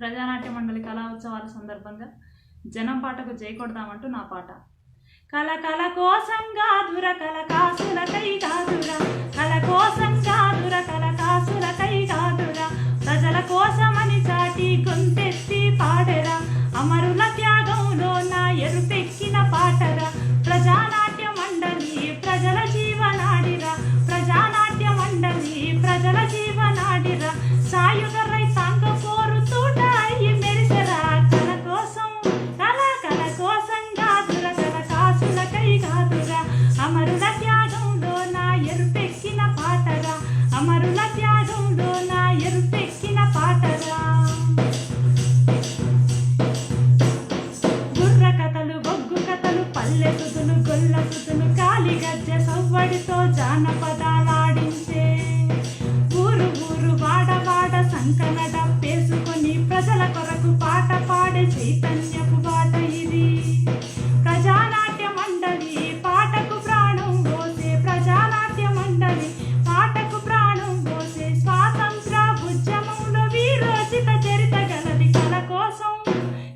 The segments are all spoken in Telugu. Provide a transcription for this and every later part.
ప్రజానాట్య మండలి కళా ఉత్సవాల సందర్భంగా జనం పాటకు జై కొడదామంటూ నా పాట. కల కల కోసంగా దుర కల కాసులకై కాదుర, కల కోసంగా దుర కల కాసులకై కాదుర, ప్రజల కోసమని చాటి గొంతెత్తి పాడెరా, అమరుల త్యాగంలో నా ఎరుపెక్కిన పాటరా, ప్రజానాట్య మండలి ప్రజల జీవనాడిరా, ప్రజానాట్య మండలి ప్రజల జీవనాడిరా, సాయుధ రైతాంగ పోరు తూట అయ్యి మెరిసెరా, కల కోసం కల కల కోసం కాదుర కల కాసులకై కాదురా, అమరుల త్యాగంలో నా ఎరుపెక్కిన పాటరా, అమరుల త్యాగంలో నా ఎరుపెక్కిన పాటరా. గుర్ర కథలు బొగ్గు కథలు పల్లె సుదులు గొల్ల సుదులు కాలి గజ్జె సవ్వడితో జానపదాలాడించే, ఊరు ఊరు వాడ వాడ సంకన డప్పేసుకొని ప్రజల కొరకు పాట పాడే చైతన్యపు బాట ఇది. ప్రజానాట్య మండలి పాటకు ప్రాణం పోసే, ప్రజానాట్య మండలి పాటకు ప్రాణం పోసే, స్వాతంత్ర ఉద్యమంలో వీరోచిత చరిత గలది. కల కోసం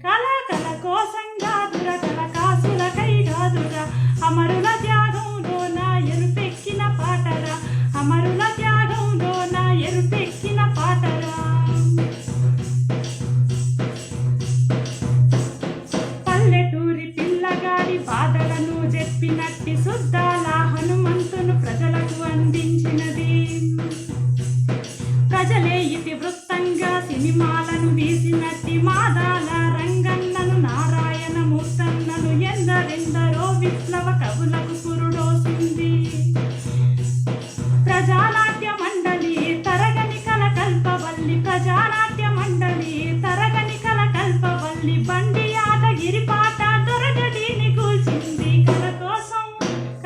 కల కల కోసం కాదుర కల కాసులకై కాదురా, అమరుల త్యాగంలో నా ఎరుపెక్కిన పాటరా, అమరుల త్యాగంలో నా ఎరుపెక్కిన పాటరా. పల్లెటూరి పిల్లగాడి బాధలను చెప్పినట్టి శుద్ధాల హనుమంతును ప్రజలకు అందించినది. ప్రజలే ఇతివృత్తంగా సినిమాలను తీసినట్టి మాదాల రంగన్నను నారాయణ మూర్తన్నను ఎందరెందరో విప్లవ కవులకు పురుడోసింది. ప్రజానాట్య మండలి తరగని కల కల్పవల్లి, ప్రజానాట్య మండలి తరగని కల కల్పవల్లి, బండి యాదగిరి పాట దొరగడిని కూల్చింది. కల కోసం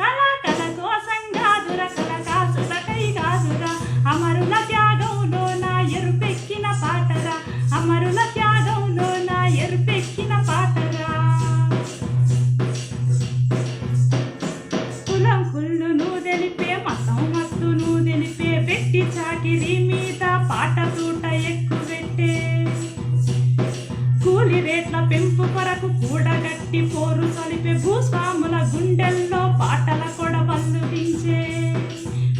కల కల కోసం కాదుర కల కాసులకై కాదురా, అమరుల త్యాగంలో నా ఎరుపెక్కిన పాటరా, అమరుల త్యాగంలో నా ఎరుపెక్కిన పాటరా. కులం కుళ్ళును తెలిపే మతం మత్తును తెలిపే, వెట్టి చాకిరి మీద పాట తూట ఎక్కువెట్టే, కూలి రేట్ల పెంపు కొరకు కూడగట్టి పోరు సలిపే, భూస్వాముల గుండెల్లో పాటల కొడవళ్ళు దించే.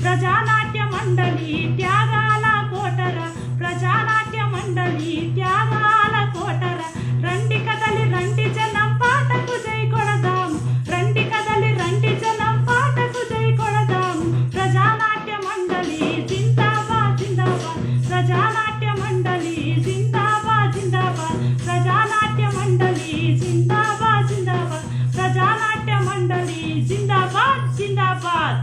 ప్రజానాట్య మండలి త్యాగాల కోటరా, ప్రజానాట్య మండలి త్యాగాల కోటరా, రండి కదలి రండి జనం పాటకు జై కొడదాం, రండి కదలి రండి జనం పాటకు జై కొడదాం. ప్రజానాట్య మండలి జిందాబాద్ జిందాబాద్, ప్రజానాట్య మండలి జిందాబాద్ జిందాబాద్, ప్రజానాట్య మండలి జిందాబాద్ జిందాబాద్, ప్రజానాట్య మండలి జిందాబాద్ జిందాబాద్.